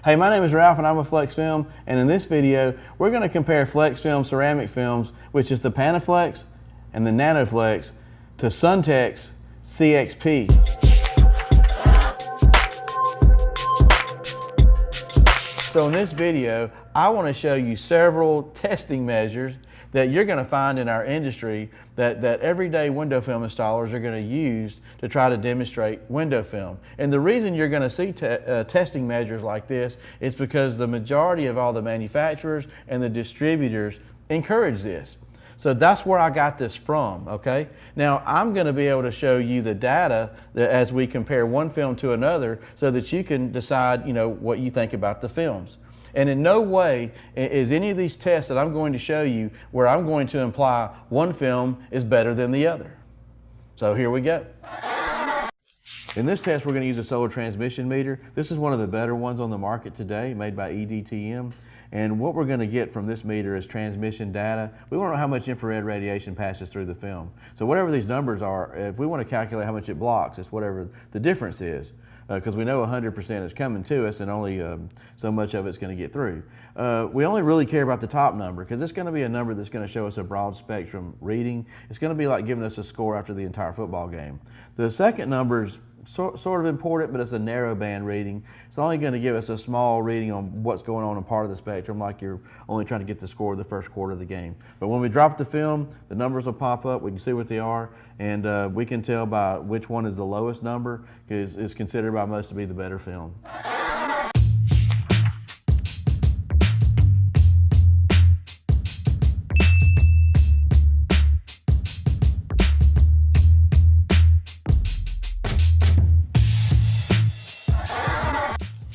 Hey, my name is Ralph and I'm with Flexfilm, and in this video we're going to compare Flexfilm ceramic films, which is the Panaflex and the Nanoflex, to Suntek's CXP. So in this video, I want to show you several testing measures that you're going to find in our industry that everyday window film installers are going to use to try to demonstrate window film. And the reason you're going to see testing measures like this is because the majority of all the manufacturers and the distributors encourage this. So that's where I got this from, okay? Now, I'm gonna be able to show you the data that as we compare one film to another so that you can decide, what you think about the films. And in no way is any of these tests that I'm going to show you where I'm going to imply one film is better than the other. So here we go. In this test, we're gonna use a solar transmission meter. This is one of the better ones on the market today, made by EDTM. And what we're going to get from this meter is transmission data. We want to know how much infrared radiation passes through the film. So whatever these numbers are, if we want to calculate how much it blocks, it's whatever the difference is. Because we know 100% is coming to us and only so much of it's going to get through. We only really care about the top number because it's going to be a number that's going to show us a broad spectrum reading. It's going to be like giving us a score after the entire football game. The second number is sort of important, but it's a narrow band reading. It's only going to give us a small reading on what's going on in part of the spectrum, like you're only trying to get the score of the first quarter of the game. But when we drop the film, the numbers will pop up, we can see what they are, and we can tell by which one is the lowest number, because it's considered by most to be the better film.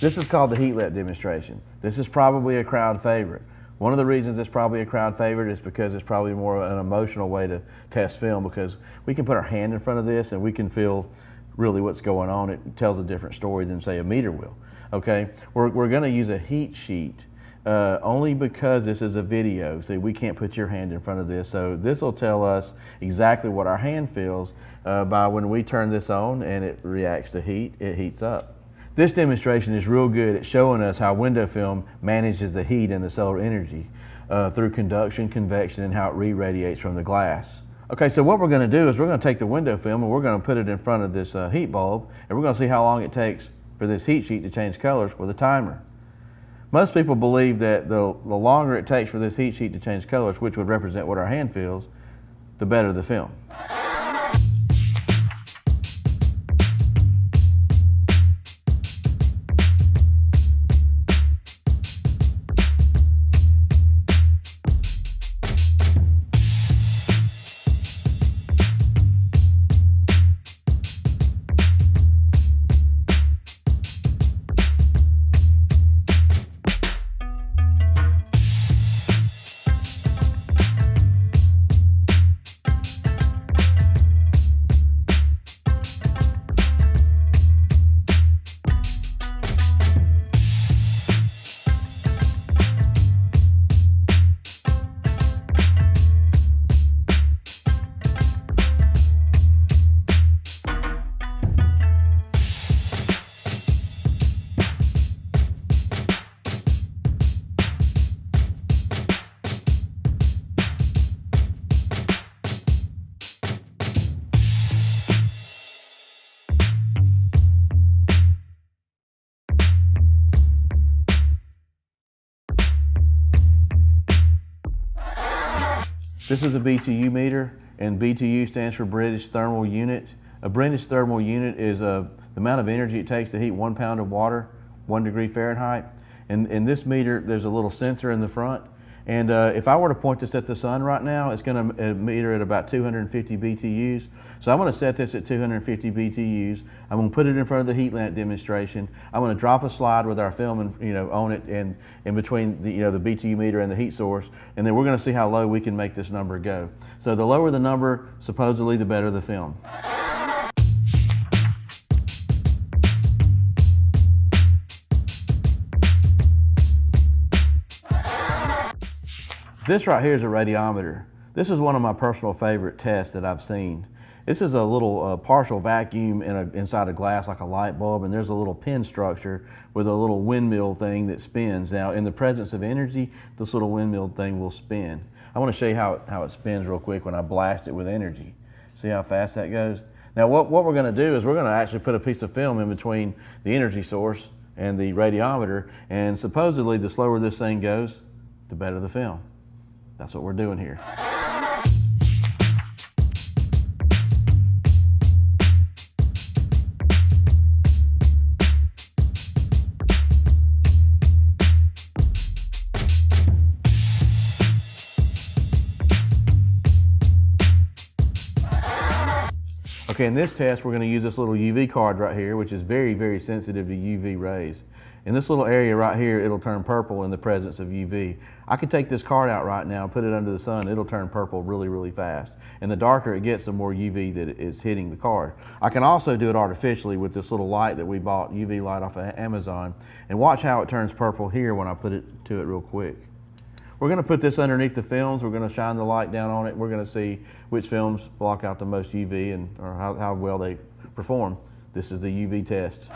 This is called the heat let demonstration. This is probably a crowd favorite. One of the reasons it's probably a crowd favorite is because it's probably more an emotional way to test film, because we can put our hand in front of this and we can feel really what's going on. It tells a different story than, say, a meter will. Okay, we're going to use a heat sheet only because this is a video. See, we can't put your hand in front of this, so this will tell us exactly what our hand feels by when we turn this on and it reacts to heat, it heats up. This demonstration is real good at showing us how window film manages the heat and the solar energy through conduction, convection, and how it re-radiates from the glass. Okay, so what we're going to do is we're going to take the window film and we're going to put it in front of this heat bulb, and we're going to see how long it takes for this heat sheet to change colors with a timer. Most people believe that the longer it takes for this heat sheet to change colors, which would represent what our hand feels, the better the film. This is a BTU meter, and BTU stands for British Thermal Unit. A British Thermal Unit is the amount of energy it takes to heat 1 pound of water, 1 degree Fahrenheit. And in this meter, there's a little sensor in the front. And if I were to point this at the sun right now, it's going to meter at about 250 BTUs. So I'm going to set this at 250 BTUs. I'm going to put it in front of the heat lamp demonstration. I'm going to drop a slide with our film on it and in between the BTU meter and the heat source, and then we're going to see how low we can make this number go. So the lower the number, supposedly the better the film. This right here is a radiometer. This is one of my personal favorite tests that I've seen. This is a little partial vacuum inside a glass like a light bulb, and there's a little pin structure with a little windmill thing that spins. Now, in the presence of energy, this little windmill thing will spin. I want to show you how it spins real quick when I blast it with energy. See how fast that goes? Now, what we're going to do is we're going to actually put a piece of film in between the energy source and the radiometer, and supposedly the slower this thing goes, the better the film. That's what we're doing here. Okay, in this test, we're going to use this little UV card right here, which is very, very sensitive to UV rays. In this little area right here, it'll turn purple in the presence of UV. I could take this card out right now, put it under the sun, it'll turn purple really, really fast. And the darker it gets, the more UV that is hitting the card. I can also do it artificially with this little light that we bought, UV light off of Amazon. And watch how it turns purple here when I put it to it real quick. We're going to put this underneath the films. We're going to shine the light down on it. We're going to see which films block out the most UV or how well they perform. This is the UV test.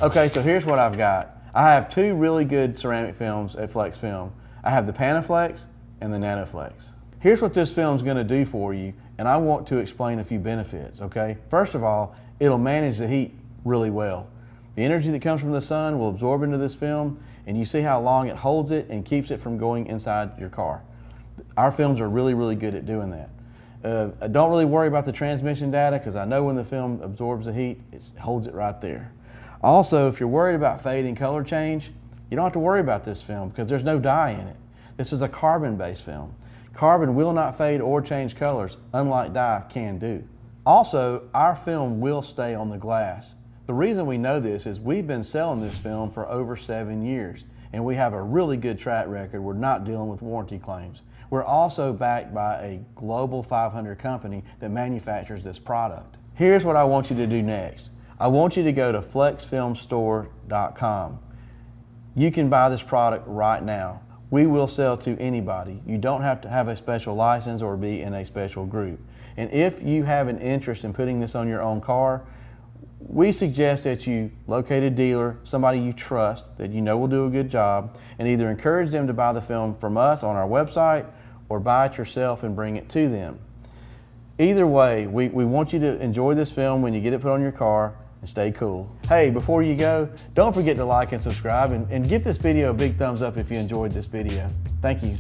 Okay, so here's what I've got. I have two really good ceramic films at Flexfilm. I have the Panaflex and the Nanoflex. Here's what this film's gonna do for you, and I want to explain a few benefits, okay? First of all, it'll manage the heat really well. The energy that comes from the sun will absorb into this film, and you see how long it holds it and keeps it from going inside your car. Our films are really, really good at doing that. I don't really worry about the transmission data because I know when the film absorbs the heat, it holds it right there. Also, if you're worried about fade and color change, you don't have to worry about this film because there's no dye in it. This is a carbon-based film. Carbon will not fade or change colors, unlike dye can do. Also, our film will stay on the glass. The reason we know this is we've been selling this film for over 7 years, and we have a really good track record. We're not dealing with warranty claims. We're also backed by a global 500 company that manufactures this product. Here's what I want you to do next. I want you to go to flexfilmstore.com. You can buy this product right now. We will sell to anybody. You don't have to have a special license or be in a special group. And if you have an interest in putting this on your own car, we suggest that you locate a dealer, somebody you trust, that you know will do a good job, and either encourage them to buy the film from us on our website or buy it yourself and bring it to them. Either way, we want you to enjoy this film when you get it put on your car and stay cool. Hey, before you go, don't forget to like and subscribe and give this video a big thumbs up if you enjoyed this video. Thank you.